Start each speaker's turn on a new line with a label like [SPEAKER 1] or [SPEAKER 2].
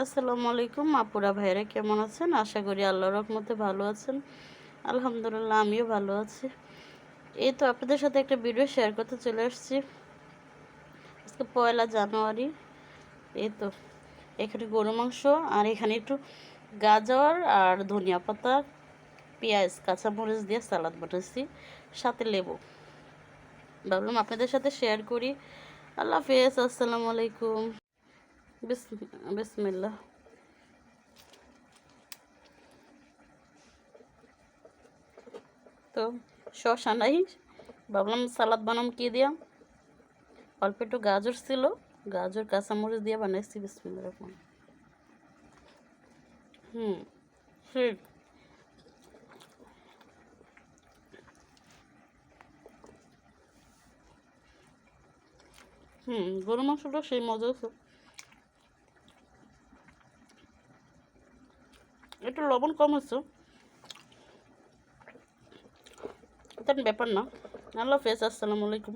[SPEAKER 1] আসসালামু আলাইকুম আপুরা ভাইরা, কেমন আছেন? আশা করি আল্লাহর রহমতে ভালো আছেন। আলহামদুলিল্লাহ আমিও ভালো আছি। এই তো আপনাদের সাথে একটা ভিডিও শেয়ার করতে চলে আসছি। আজকে 1 জানুয়ারি। এই তো এখানে গরু মাংস, আর এখানে একটু গাজর আর ধনিয়া পাতা, পেঁয়াজ, কাঁচামরিচ দিয়ে সালাদ বানাচ্ছি, সাথে লেবু। ভাবলাম আপনাদের সাথে শেয়ার করি। আল্লাহ হাফেজ, আসসালামু আলাইকুম। বিসমিল্লাহ। তো শসা নাই, ভাবলাম সালাদ বানাম কি দিয়া। অল্প একটু গাজর ছিল, গাজর কাঁচামরিচ দিয়ে বানাইছি। বিসমিল্লাহির রহমানির রহিম। ঠিক। গরু মাংসটা সেই মজা হচ্ছে। একটু লবণ কম হচ্ছে, এটা ব্যাপার না। আল্লাহ হাফেজ, আসসালামু আলাইকুম।